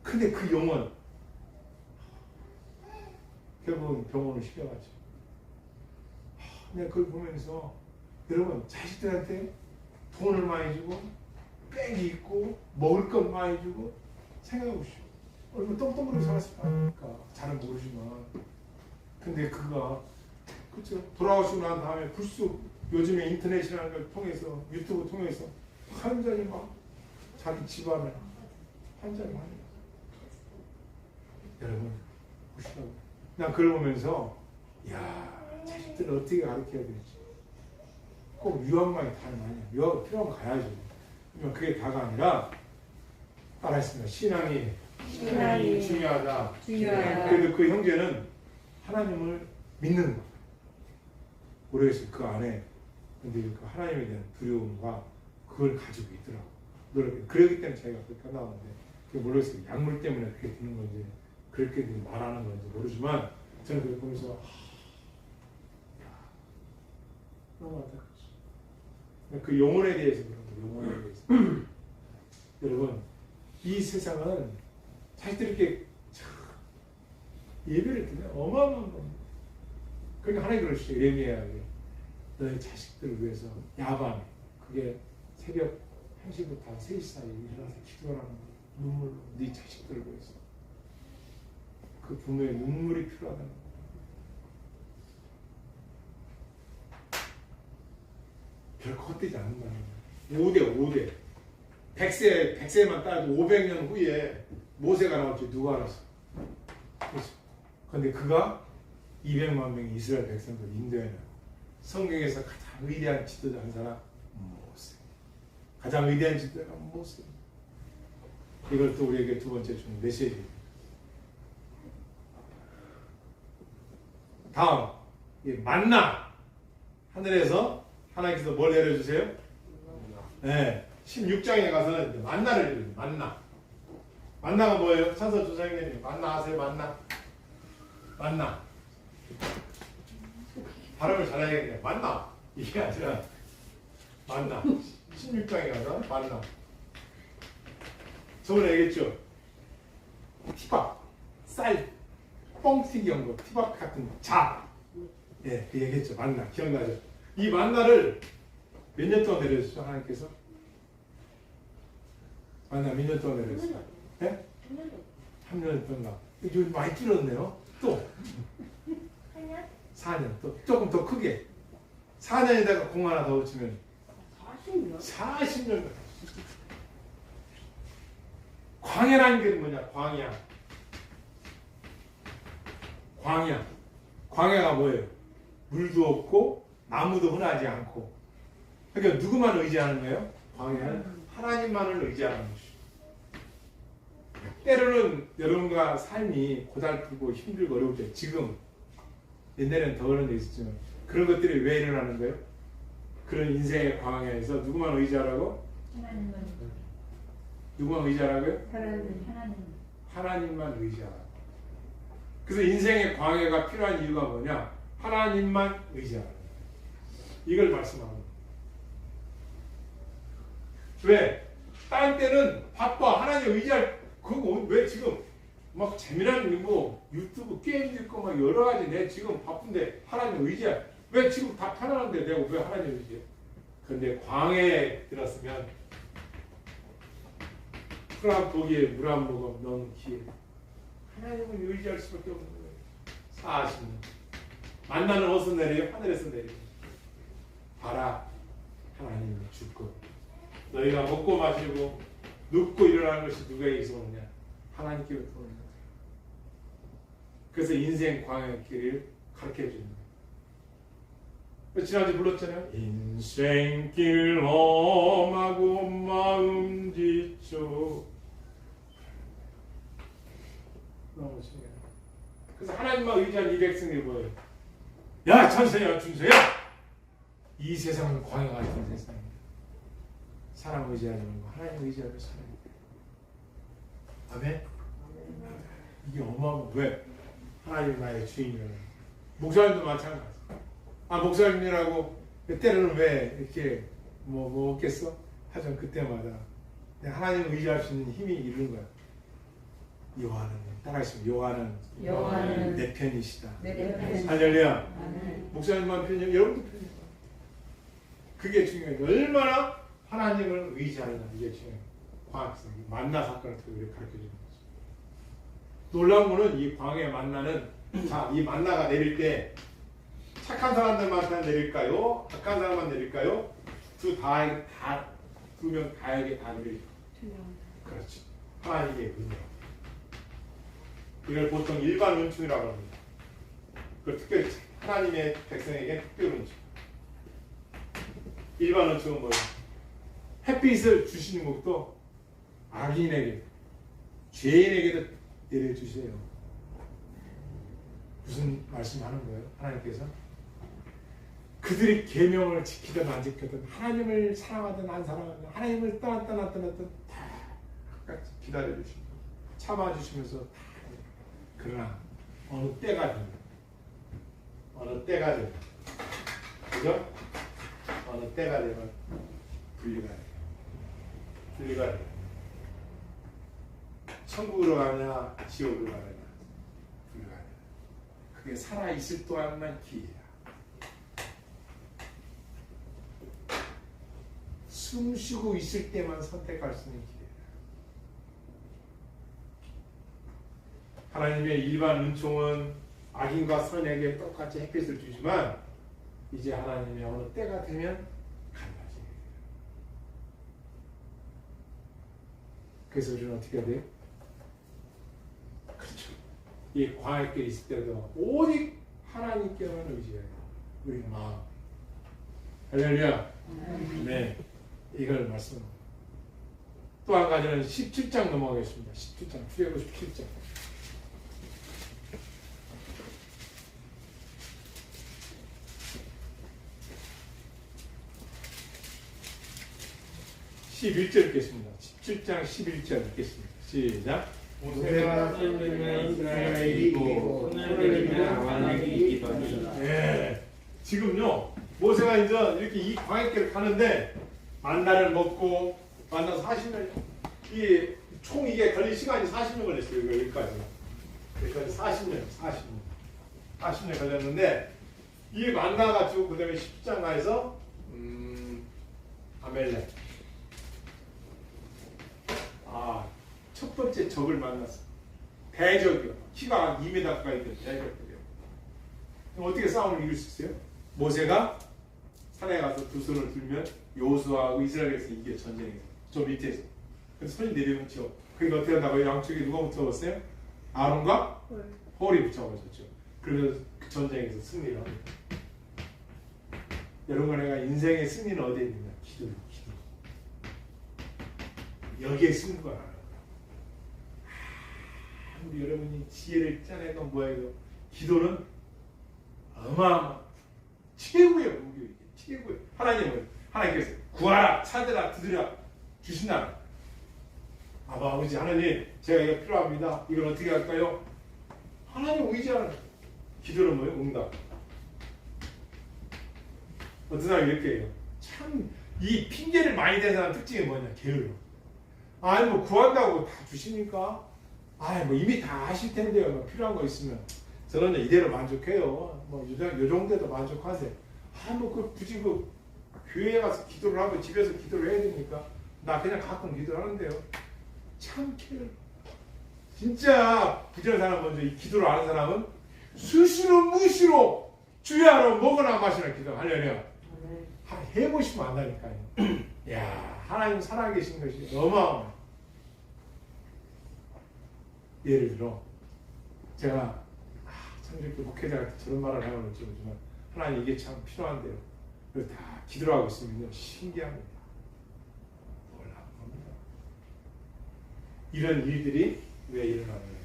근데 그 영혼 결국은 병원을 시켜가지고 내가 그걸 보면서 여러분 자식들한테 돈을 많이 주고 뺑이 있고 먹을 것 많이 주고 생각해 보시오. 얼마나 똥똥으로 살았을까. 잘은 모르지만 근데 그가 그쵸 돌아오시고 난 다음에 불쑥 요즘에 인터넷이라는 걸 통해서 유튜브 통해서 완전히 막 자기 집안을 완전히 하는 거예요. 여러분 보시라고. 난 그걸 보면서 야 자식들을 어떻게 가르쳐야 될지 꼭 유학만이 다는 아니야. 유학을 필요하면 가야죠. 그러면 그게 다가 아니라 따라했습니다. 신앙이 중요하다. 그래도 그 형제는 하나님을 믿는 거. 모르겠어요. 그 안에 근데 그 하나님에 대한 두려움과 그걸 가지고 있더라고. 그러기 때문에 자기가 그렇게 나오는데 그게 모르겠어요. 약물 때문에 그렇게 되는 건지 그렇게 말하는 건지 모르지만 저는 그걸 보면서 너무 안타깝죠. 그 영혼에 대해서 그런 거. 영혼에 대해서 여러분 이 세상은 자식들이 이렇게 예배를 드리면 어마어마한 겁니다. 그러니까 하나님 그러시죠. 예배하게 너의 자식들을 위해서 야밤에 그게 새벽 1시부터 3시 사이에 일어나서 기도하는 눈물로 네 자식들을 위해서 그 부모의 눈물이 필요하다는 거예요. 별거 헛되지 않는다는 거예요. 5대 100세만 따도 500년 후에 모세가 나올지 누가 알았어. 그런데 그가 200만 명의 이스라엘 백성들 인도해내고 성경에서 가장 위대한 지도자 한 사람 모세. 가장 위대한 지도자가 모세. 이걸 또 우리에게 두 번째 주는 메시지. 다음 만나. 하늘에서 하나님께서 뭘 내려주세요? 네, 16장에 가서는 만나를 내려줘요. 만나가 뭐예요? 찬서 조사님이 만나 아세요? 만나. 발음을 잘해야겠네요. 만나. 이게 아니라 만나. 16장에 가서 만나. 저번에 얘기했죠. 티밥, 쌀, 뻥튀기 한 거, 티밥 같은 자. 예, 그 얘기했죠. 만나. 기억나죠? 이 만나를 몇 년 동안 내려주셨죠? 하나님께서? 만나 몇 년 동안 내려주셨어요? 예? 3년 동안. 요즘 많이 줄었네요. 또 4년. 또 조금 더 크게 4년에다가 공 하나 더 붙이면 40년. 광야라는 게 뭐냐? 광야가 뭐예요? 물도 없고 나무도 흔하지 않고. 그러니까 누구만 의지하는 거예요? 광야는 하나님만을 의지하는 것이죠. 때로는 여러분과 삶이 고달프고 힘들고 어려울 때 지금 옛날에는 더 그런 데 있었지만 그런 것들이 왜 일어나는 거예요? 그런 인생의 광야에서 누구만 의지하라고? 누구만 의지하라고요? 하나님만 의지하라고. 그래서 인생의 광야가 필요한 이유가 뭐냐? 하나님만 의지하라고. 이걸 말씀합니다. 왜? 딴 때는 바빠. 하나님 의지할 그거 왜 지금 막 재미난 뭐 유튜브 게임 듣고 막 여러 가지 내 지금 바쁜데 하나님 의지해. 왜 지금 다 편안한데 내가 왜 하나님 의지해? 그런데 광야에 들었으면 풀 한 포기에 물 한 모금 너무 기회. 하나님을 의지할 수밖에 없는 거예요. 40년. 만나는 어디서 내려요? 하늘에서 내려요. 봐라. 하나님이 줄 것. 너희가 먹고 마시고 눕고 일어나는 것이 누구에게서 오느냐? 하나님께로부터 오는 거예요. 그래서 인생 광야의 길을 가르쳐 주는 거예요. 지난주에 불렀잖아요. 인생길 험하고 마음 지쳐. 너무 중요해요. 그래서 하나님만 의지한 이 백성들이 뭐예요? 야 천사야 준서야! 이 세상은 광야 같은 세상입니다. 사람 의지하지 말고 하나님 의지하며 살아야 돼요. 아멘? 이게 어마어마한 왜? 하나님 나의 주인이라는 목사님도 마찬가지. 목사님이라고 때로는 왜 이렇게 뭐 없겠어? 하여튼 그때마다 하나님을 의지할 수 있는 힘이 이르는 거야. 여호와는 따라하시면 여호와는 내 편이시다. 할렐루야. 목사님만 편이야. 여러분도 편이야. 그게 중요해요. 얼마나 하나님을 의지하느냐 이게 중요해요. 광학성이 만나 사건을 통해 가르쳐주는 거죠. 놀라운 거는 이 광해 만나는 이 만나가 내릴 때 착한 사람들만 내릴까요? 악한 사람만 내릴까요? 두 명 다에게 다 내릴까요? 그렇죠. 하나님의 은혜. 이걸 보통 일반 은총이라고 합니다. 그 특별히 하나님의 백성에게 특별 은총. 일반 은총은 뭐예요? 햇빛을 주시는 것도 악인에게, 죄인에게도 내려주세요. 무슨 말씀하는 거예요? 하나님께서 그들이 계명을 지키든 안 지키든 하나님을 사랑하든 안 사랑하든 하나님을 떠났든 다 끝까지 기다려주시고 참아주시면서 다 그러나 어느 때가 되면 그죠? 어느 때가 되면 분리가 돼요. 천국으로 가냐 지옥으로 가냐 분리가 돼요. 그게 살아있을 동안만 기회야. 숨 쉬고 있을 때만 선택할 수 있는 기회야. 하나님의 일반 은총은 악인과 선에게 똑같이 햇빛을 주지만 이제 하나님의 어느 때가 되면 갈라져요. 그래서 우리는 어떻게 해야 돼요? 그렇죠. 이 광야길에 있을 때도 오직 하나님께만 의지해야 돼요. 우리 마음. 할렐루야. 네. 이걸 말씀합니다. 또 한 가지는 17장 넘어가겠습니다. 17장, 출애굽 17장. 11절 읽겠습니다. 17장 11절 읽겠습니다. 시작. 모세가 손을 들면 이스라엘이 이기고 손을 들면 아말렉이 이기더니. 네. 지금요 모세가 이제 이렇게 이 광야길을 가는데 만나를 먹고 만나서 40년 총 이게 걸릴 시간이 40년 걸렸어요. 여기까지 40년 걸렸는데 이 만나가지고 그 다음에 10장 가서 아멜렉 첫 번째 적을 만났어. 대적이요. 키가 2m 가까이 된 대적들이요. 어떻게 싸움을 이길 수 있어요? 모세가 산에 가서 두 손을 들면 여호수아하고 이스라엘에서 이겨 전쟁에서. 저 밑에서. 그래서 손이 내려오면 쳐. 그러니까 어떻게 한다고요? 양쪽에 누가 붙어봤어요? 아론과 홀이 붙여가졌죠. 그래서 그 전쟁에서 승리를 합니다. 여러분, 내가 인생의 승리는 어디에 있느냐? 기도요. 기도. 여기에 승부가 나는 거야. 우리 여러분이 지혜를 짜내건 뭐해도 기도는 어마어마 최고의 무기예요. 최고의. 하나님께서 구하라, 찾으라, 두드려 주신다. 아버지 하나님, 제가 이거 필요합니다. 이걸 어떻게 할까요? 하나님 의지하는 기도는 뭐예요? 응답. 어떤 사람이 이렇게 해요. 참 이 핑계를 많이 대는 사람 특징이 뭐냐? 게을러. 아니 뭐 구한다고 다 주십니까? 뭐 이미 다 하실 텐데요. 뭐 필요한 거 있으면 저는 이대로 만족해요. 뭐 요 정도도 만족하세요. 뭐 굳이 교회에 가서 기도를 하고 집에서 기도를 해야 되니까 나 그냥 가끔 기도를 하는데요. 참 게을러. 진짜 부지런한 사람 먼저 이 기도를 아는 사람은 수시로 무시로 주야로 먹으나 마시나 기도 하려면 해보시면 안다니까요. 야, 하나님 살아계신 것이 어마어마해. 예를 들어 제가 참 이렇게 목회자한테 저런 말을 하면 어쩌지만 하나님 이게 참 필요한데요. 그걸 다 기도를 하고 있으면요 신기합니다. 놀라운 겁니다. 이런 일들이 왜 일어나느냐?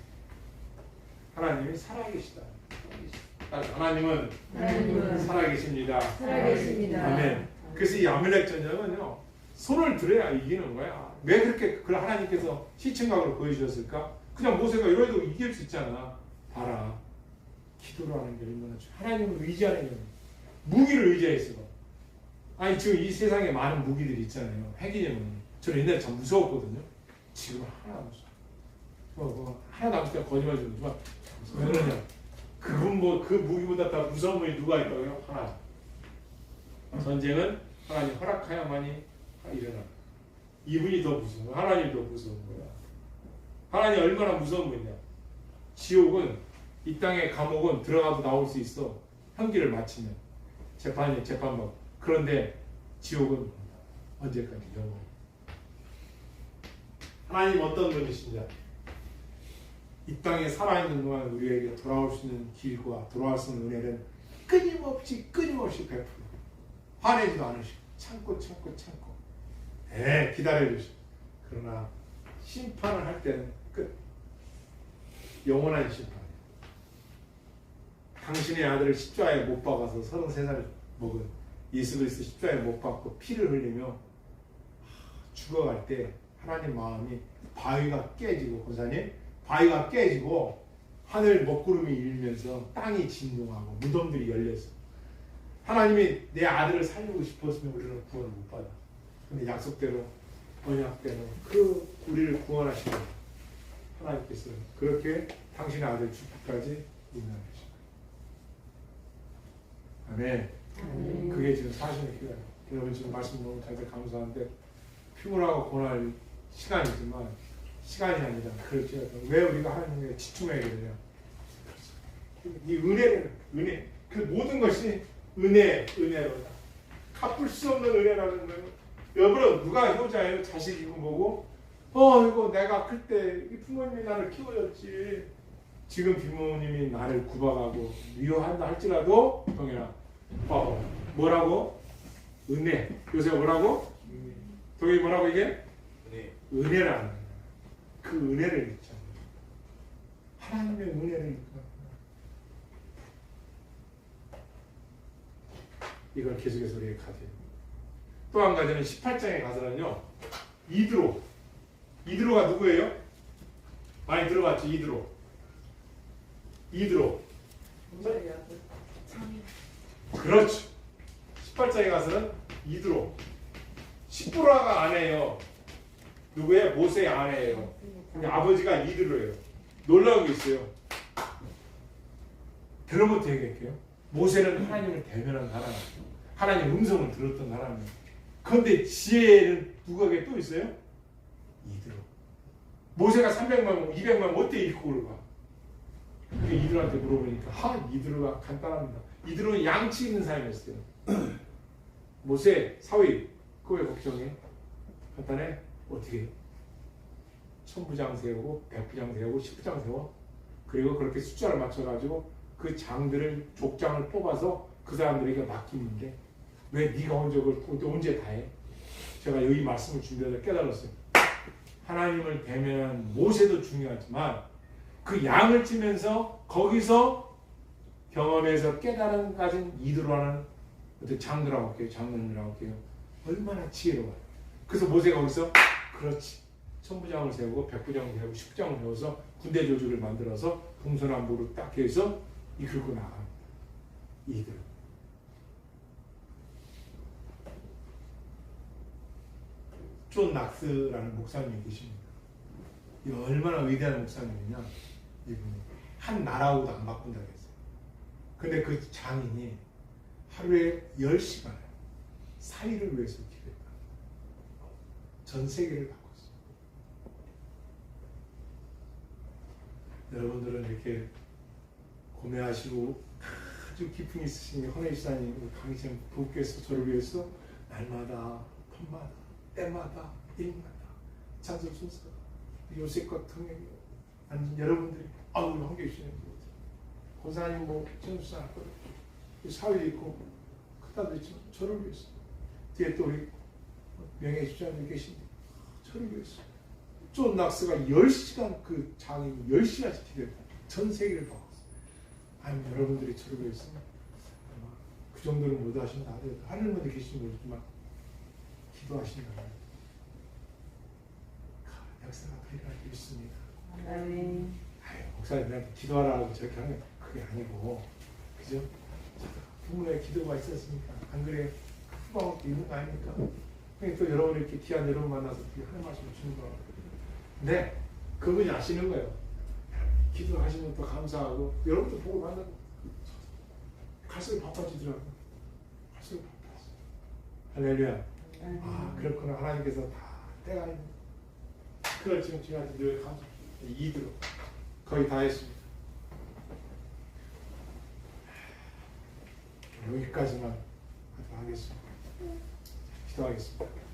하나님이 살아계시다. 하나님은 살아계십니다. 아멘. 그래서 이 아멜렉 전쟁은요 손을 들어야 이기는 거야. 왜 그렇게 그걸 하나님께서 시청각으로 보여주셨을까? 그냥 모세가 이래도 이길 수 있잖아. 봐라. 기도를 하는 게 얼마나 중요해. 하나님을 의지하는 게 무기를 의지해서. 아니 지금 이 세상에 많은 무기들이 있잖아요. 핵이냐면 저는 옛날에 참 무서웠거든요. 지금은 하나도 안 무서워. 하나도 안 무서워. 거짓말 좀 하지만 왜 그러냐. 그분 그 무기보다 더 무서운 분이 누가 있다고요? 하나. 전쟁은 하나님 허락하야만이 일어나. 이분이 더 무서워. 하나님이 더 무서운 거야. 하나님 얼마나 무서운 분이냐. 지옥은 이 땅의 감옥은 들어가도 나올 수 있어. 형기를 마치면 재판받고. 그런데 지옥은 언제까지 영원. 하나님 어떤 분이신지 이 땅에 살아있는 동안 우리에게 돌아올 수 있는 길과 돌아올 수 있는 은혜는 끊임없이 베풀어. 화내지도 않으시고 참고 기다려주시고. 그러나 심판을 할 때는 끝. 영원한 심판. 당신의 아들을 십자가에 못 박아서 33살 먹은 예수 그리스도 십자가에 못 박고 피를 흘리며 죽어갈 때 하나님 마음이 바위가 깨지고, 권사님, 바위가 깨지고 하늘 먹구름이 일면서 땅이 진동하고 무덤들이 열렸어. 하나님이 내 아들을 살리고 싶었으면 우리는 구원을 못 받아. 근데 약속대로, 언약대로 우리를 구원하시는 하나님께서 그렇게 당신의 아들 죽기까지 인도하시고. 아멘. 그게 지금 사실의 기회예요. 여러분 지금 말씀 너무 잘 감사한데 피곤하고 고날 시간이지만 시간이 아니라 그렇지. 왜 우리가 하나님께 집중해야 되냐? 이 은혜, 그 모든 것이 은혜로다. 갚을 수 없는 은혜라는 거예요. 여러분 누가 효자예요? 자식이고 뭐고? 이거 내가 클 때 이 부모님이 나를 키워줬지. 지금 부모님이 나를 구박하고 미워한다 할지라도 동현아, 뭐라고? 은혜. 요새 뭐라고? 동현이 뭐라고 이게? 은혜라는 거예요. 그 은혜를 믿잖아요. 하나님의 은혜를 믿고 이걸 계속해서 우리에게 가져요. 또 한 가지는 18장에 가서는요, 이드로가 누구예요? 많이 들어봤죠? 이드로. 그렇죠. 18장에 가서는 이드로. 시브라가 아내예요. 누구예요? 모세의 아내예요. 근데 아버지가 이드로예요. 놀라운 게 있어요. 들어부터 얘기할게요. 모세는 하나님을 대면한 사람, 하나님 음성을 들었던 사람이에요. 그런데 지혜는 누구에게 또 있어요? 이드로. 모세가 300만, 200만 어떻게 잃고 올까? 근데 이드로한테 물어보니까 이드로가 간단합니다. 이드로는 양치 있는 사람이었어요. 모세, 사위, 그거 왜 걱정해? 간단해? 어떻게 해요? 1000부장 세우고 100부장 세우고 10부장 세워. 그리고 그렇게 숫자를 맞춰가지고 그 장들을 족장을 뽑아서 그 사람들에게 맡기는데 왜 네가 언제 다 해? 제가 여기 말씀을 준비해서 깨달았어요. 하나님을 대면한 모세도 중요하지만 그 양을 치면서 거기서 경험에서 깨달음 가진 이드로라는 장들하고 할게요. 장로님이라고 할게요. 얼마나 지혜로워요. 그래서 모세가 거기서 그렇지. 1000부장을 세우고 100부장을 세우고 10부장을 세워서 군대 조직을 만들어서 동서남북으로 딱 해서 이끌고 나갑니다. 이들. 존 낙스라는 목사님이 계십니다. 이 얼마나 위대한 목사님이냐. 이분이 한 나라하고도 안 바꾼다고 했어요. 근데 그 장인이 하루에 10시간을 사위를 위해서 기도했다. 전 세계를 바꿨어요. 여러분들은 이렇게 고매하시고 아주 기품이 있으신 헌혜시사님, 강희정 부부께서 저를 위해서 날마다, 밤마다, 때마다, 일마다 찬송순서 요셉과 통역이 아니 여러분들이 함께 해주시는 거죠. 권사님 전수사 할 거예요. 사위 있고 그다음에 저를 위해서 뒤에 또 우리 명예수장님 계신데 저를 위해서 존 낙스가 10시간 그 장인이 10시간씩 기도했다. 전 세계를 바꿨어요. 아니 여러분들이 저를 위해서 그 정도는 못 하신다 하더라도 하늘만에 계신 모르지만 기도하신다. 역사가 그리가 있습니다. 목사님한테 기도하라고 저렇게 하는 거 그게 아니고, 그죠? 부모의 기도가 있었으니까 안 그래? 후방을 있는 거 아닙니까? 그러니까 또 여러분 이렇게 귀한 여러분 만나서 하나님 말씀을 주는 거. 네, 그분이 아시는 거예요. 기도하시면 또 감사하고 여러분도 보고 받는 갈수록 바빠지더라고. 갈수록 바빠지. 할렐루야. 아 그렇구나. 하나님께서 다 때가 있는. 그걸 지금 저희한테 늘 감사. 이대로 거의 다 했습니다. 여기까지만 하겠습니다. 기도하겠습니다.